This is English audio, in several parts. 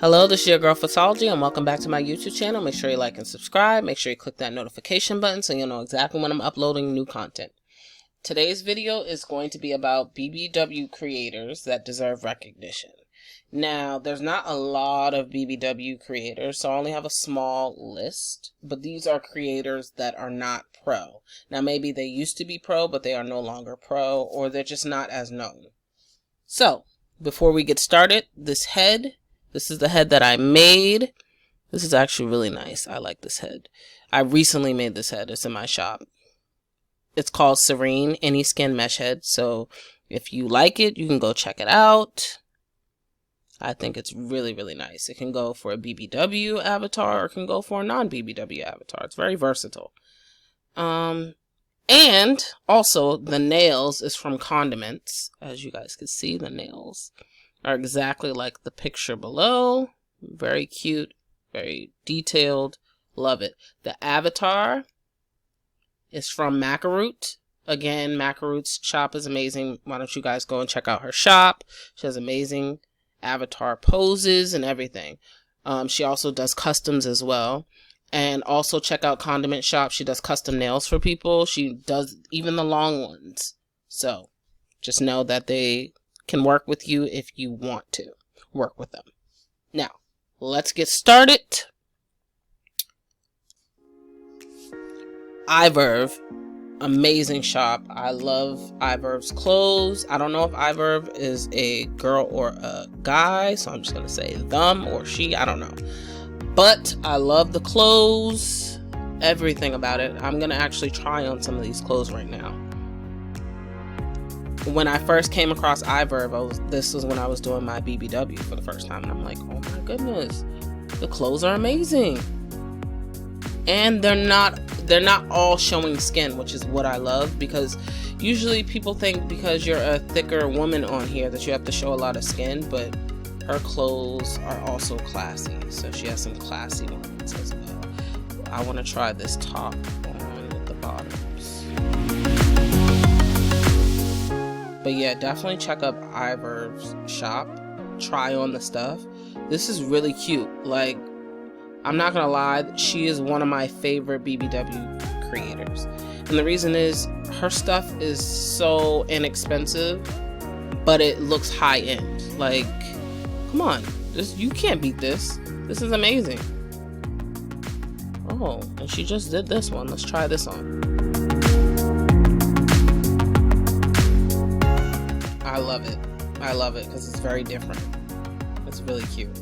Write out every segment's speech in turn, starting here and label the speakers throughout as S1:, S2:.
S1: Hello, this is your girl Pvssology, and welcome back to my YouTube channel. Make sure you like and subscribe. Make sure you click that notification button so you'll know exactly when I'm uploading new content. Today's video is going to be about BBW creators that deserve recognition. Now, there's not a lot of BBW creators, so I only have a small list, but these are creators that are not pro. Now, maybe they used to be pro, but they are no longer pro, or they're just not as known. So, before we get started, this is the head that I made. This is actually really nice. I like this head. I recently made this head. It's in my shop. It's called Serene Any Skin Mesh Head. So if you like it, you can go check it out. I think it's really, really nice. It can go for a BBW avatar or it can go for a non-BBW avatar. It's very versatile. And also the nails is from Condiments. As you guys can see, the nails are exactly like the picture below. Very cute, very detailed. Love it. The avatar is from Macaroot. Again, Macaroot's shop is amazing. Why don't you guys go and check out her shop? She has amazing avatar poses and everything. She also does customs as well. And also check out Condiment Shop. She does custom nails for people. She does even the long ones. So just know that they can work with you if you want to work with them. Now, let's get started. iVerve, amazing shop. I love iVerve's clothes. I don't know if iVerve is a girl or a guy, so I'm just gonna say them or she, I don't know. But I love the clothes, everything about it. I'm gonna actually try on some of these clothes right now. When I first came across iVerve, this was when I was doing my BBW for the first time, and I'm like, oh my goodness, the clothes are amazing. And they're not all showing skin, which is what I love, because usually people think because you're a thicker woman on here that you have to show a lot of skin, but her clothes are also classy, so she has some classy ones as well. I want to try this top on with the bottoms. But yeah, definitely check out iVerve's shop. Try on the stuff. This is really cute. Like, I'm not gonna lie, she is one of my favorite BBW creators. And the reason is, her stuff is so inexpensive, but it looks high end. Like, come on, you can't beat this. This is amazing. Oh, and she just did this one. Let's try this on. I love it. I love it because it's very different. It's really cute.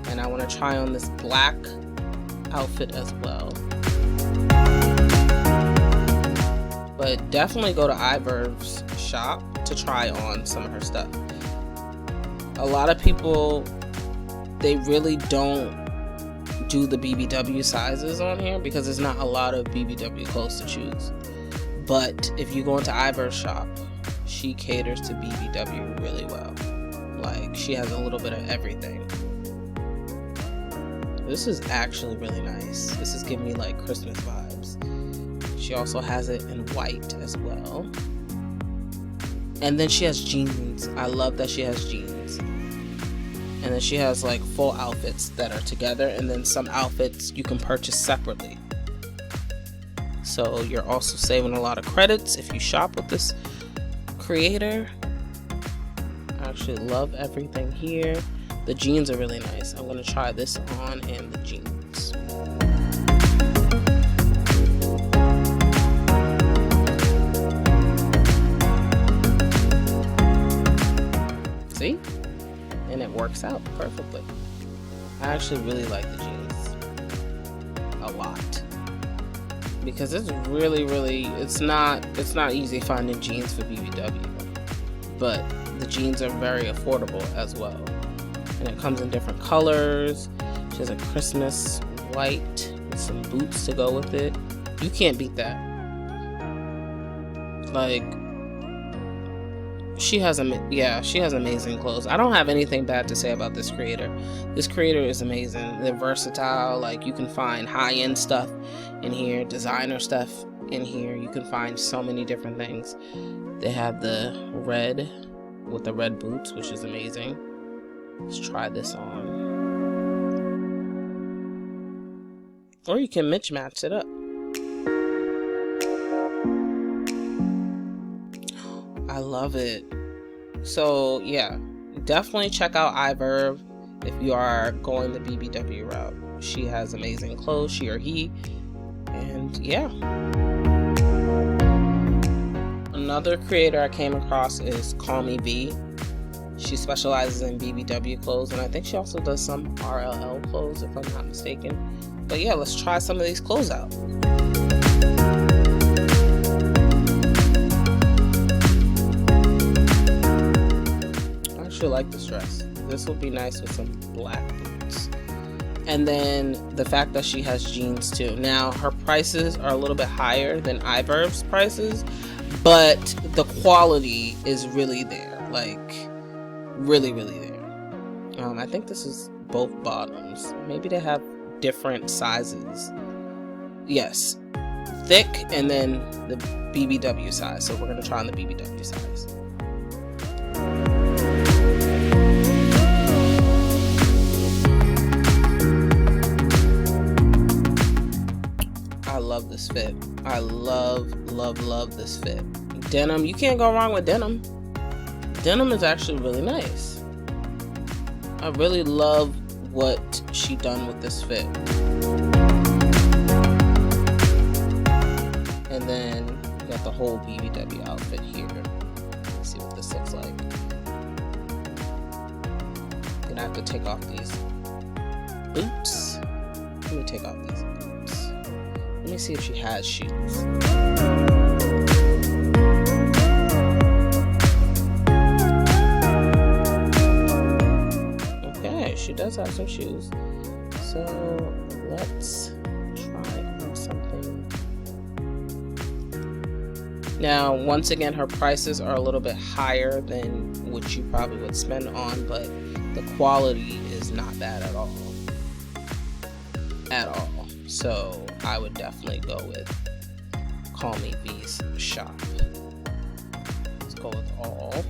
S1: And I want to try on this black outfit as well. But definitely go to iVerve's shop to try on some of her stuff. A lot of people, they really don't do the BBW sizes on here because there's not a lot of BBW clothes to choose. But if you go into iVerve's shop, she caters to BBW really well. Like, she has a little bit of everything. This is actually really nice. This is giving me like Christmas vibes. She also has it in white as well. And then she has jeans. I love that she has jeans. And then she has like full outfits that are together, and then some outfits you can purchase separately. So you're also saving a lot of credits if you shop with this creator. I actually love everything here. The jeans are really nice. I'm gonna try this on and the jeans. See? And it works out perfectly. I actually really like the jeans a lot, because it's really, it's not easy finding jeans for BBW, but the jeans are very affordable as well. And it comes in different colors. She has a Christmas white with some boots to go with it. You can't beat that. Like, she has amazing clothes. I don't have anything bad to say about this creator. This creator is amazing. They're versatile. Like, you can find high-end stuff in here, designer stuff in here. You can find so many different things. They have the red with the red boots, which is amazing. Let's try this on. Or you can match it up. I love it. So yeah, definitely check out iVerb if you are going the BBW route. She has amazing clothes, she or he. And yeah. Another creator I came across is Call Me V. She specializes in BBW clothes, and I think she also does some RLL clothes if I'm not mistaken. But yeah, let's try some of these clothes out. I actually like this dress. This would be nice with some black boots. And then the fact that she has jeans too. Now her prices are a little bit higher than iVerb's prices, but the quality is really there, like really there. I think this is both bottoms. Maybe they have different sizes. Yes, thick, and then the BBW size. So we're gonna try on the BBW size. I love this fit. I love this fit. Denim, you can't go wrong with denim. Denim is actually really nice. I really love what she done with this fit. And then you got the whole BBW outfit here. Let's see what this looks like. Then I have to take off these boots. Let me take off these boots. Let me see if she has shoes. She does have some shoes, so let's try on something. Now, once again, her prices are a little bit higher than what you probably would spend on, but the quality is not bad at all. So I would definitely go with Call Me V's shop. Let's go with all.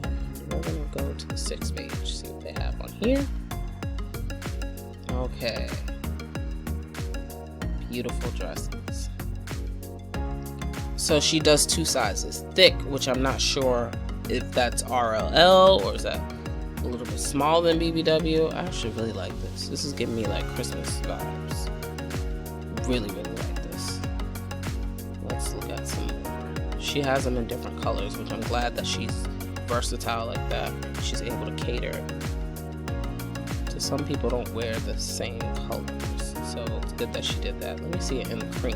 S1: And we're gonna go to the 6th page, see what they have on here. Okay, beautiful dresses. So she does 2 sizes, thick, which I'm not sure if that's RLL or is that a little bit smaller than BBW. I actually really like this. This is giving me like Christmas vibes. Really like this. Let's look at some more. She has them in different colors, which I'm glad that she's versatile like that. She's able to cater. Some people don't wear the same colors, so it's good that she did that. Let me see it in the cream.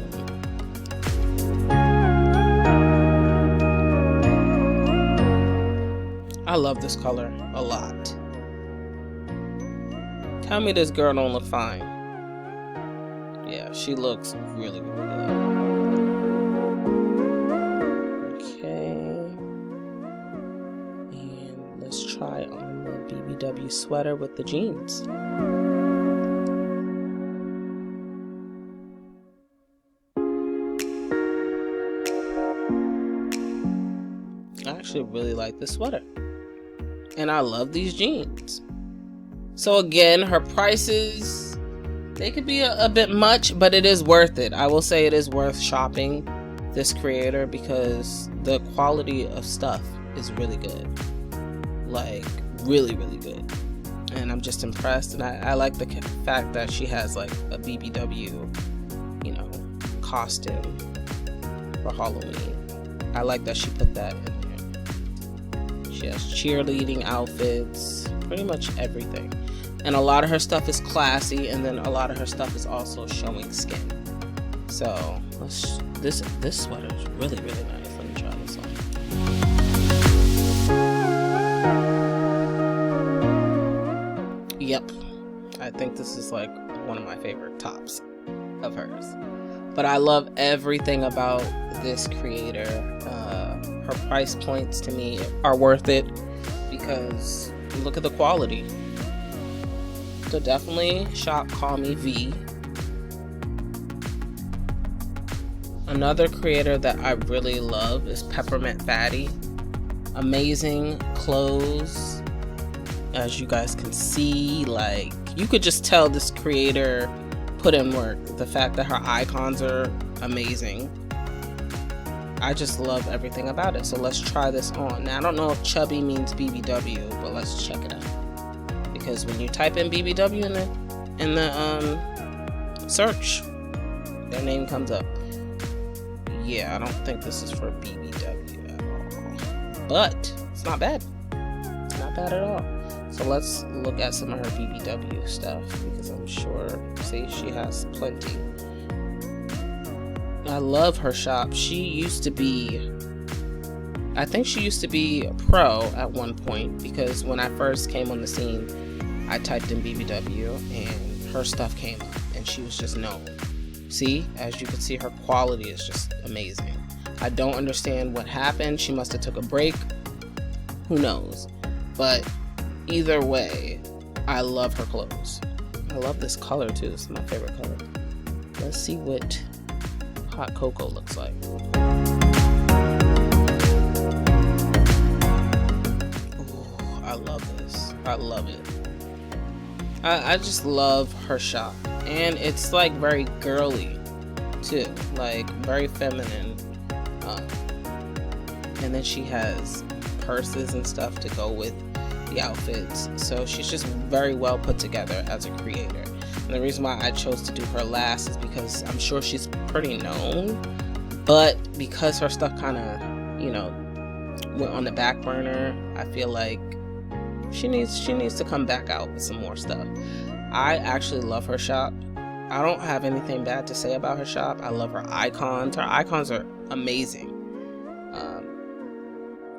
S1: I love this color a lot. Tell me this girl don't look fine. Yeah, she looks really good. Okay. And let's try on the BBW sweater with the jeans. I actually really like this sweater. And I love these jeans. So again, her prices, they could be a bit much, but it is worth it. I will say it is worth shopping this creator because the quality of stuff is really good. Like really good. And I'm just impressed, and I like the fact that she has like a BBW, you know, costume for Halloween. I like that she put that in there. She has cheerleading outfits, pretty much everything. And a lot of her stuff is classy, and then a lot of her stuff is also showing skin. So this sweater is really nice. Let me try this on. Yep, I think this is like one of my favorite tops of hers. But I love everything about this creator. Her price points to me are worth it because look at the quality. So definitely shop Call Me V. Another creator that I really love is Peppermint Fatty. Amazing clothes. As you guys can see, like you could just tell this creator put in work. The fact that her icons are amazing. I just love everything about it. So let's try this on. Now I don't know if chubby means BBW, but let's check it out. Because when you type in BBW in the search, their name comes up. Yeah, I don't think this is for BBW at all. But it's not bad. It's not bad at all. So let's look at some of her BBW stuff, because I'm sure, see, she has plenty. I love her shop. She used to be, I think she used to be a pro at one point, because when I first came on the scene, I typed in BBW and her stuff came up and she was just known. See, as you can see, her quality is just amazing. I don't understand what happened. She must have took a break. Who knows? But either way, I love her clothes. I love this color too. It's my favorite color. Let's see what hot cocoa looks like. Ooh, I love this. I love it. I just love her shop, and it's like very girly too, like very feminine. And then she has purses and stuff to go with the outfits, so she's just very well put together as a creator. And the reason why I chose to do her last is because I'm sure she's pretty known, but because her stuff kind of, you know, went on the back burner, I feel like she needs to come back out with some more stuff. I actually love her shop. I don't have anything bad to say about her shop. I love her icons. Her icons are amazing.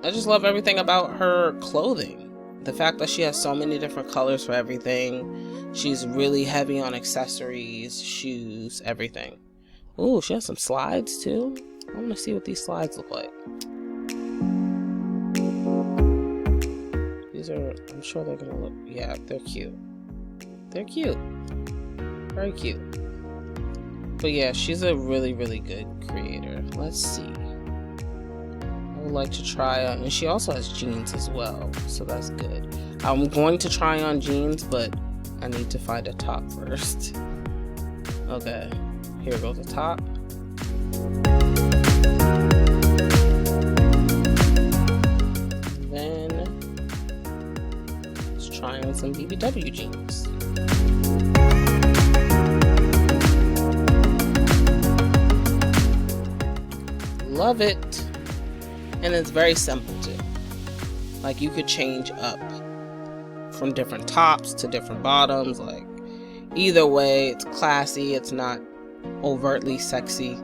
S1: I just love everything about her clothing. The fact that she has so many different colors for everything. She's really heavy on accessories, shoes, everything. Ooh, she has some slides too. I want to see what these slides look like. These are, I'm sure they're gonna look, yeah, they're cute. They're cute. Very cute. But yeah, she's a really, really good creator. Let's see. I would like to try on, and she also has jeans as well, so that's good. I'm going to try on jeans, but I need to find a top first. Okay, here goes the top. And then let's try on some BBW jeans. Love it. And it's very simple too. Like, you could change up from different tops to different bottoms. Like, either way, it's classy. It's not overtly sexy.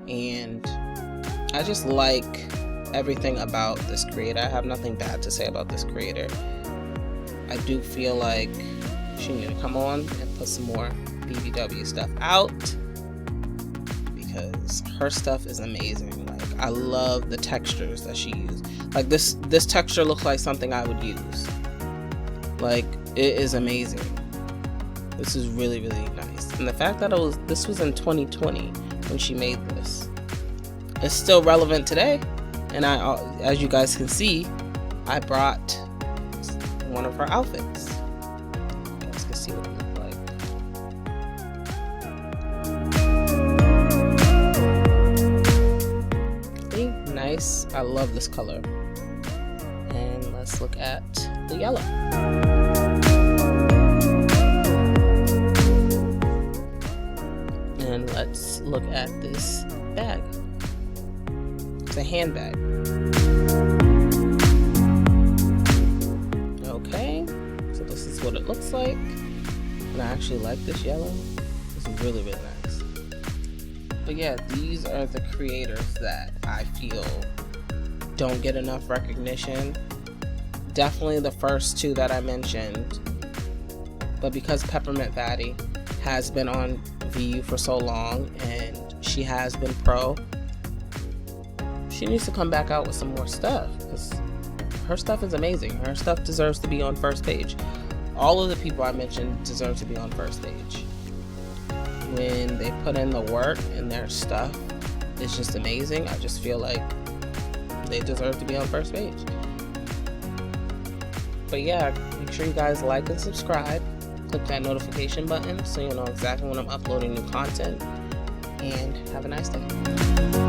S1: And I just like everything about this creator. I have nothing bad to say about this creator. I do feel like she need to come on and put some more BBW stuff out, because her stuff is amazing. Like, I love the textures that she used. Like, this texture looks like something I would use. Like, it is amazing. This is really, really nice. And the fact that this was in 2020 when she made this, it's still relevant today. And I, as you guys can see, I brought one of her outfits. You guys can see what it looks like. See? Nice. I love this color. And let's look at the yellow. And let's look at this bag. It's a handbag. Okay, so this is what it looks like. And I actually like this yellow. It's really, really nice. But yeah, these are the creators that I feel don't get enough recognition. Definitely the first two that I mentioned. But because Peppermint Fatty has been on VU for so long and she has been pro, she needs to come back out with some more stuff, because her stuff is amazing. Her stuff deserves to be on first page. All of the people I mentioned deserve to be on first page. When they put in the work and their stuff is just amazing, I just feel like they deserve to be on first page. But yeah, make sure you guys like and subscribe. click that notification button so you'll know exactly when I'm uploading new content. And have a nice day.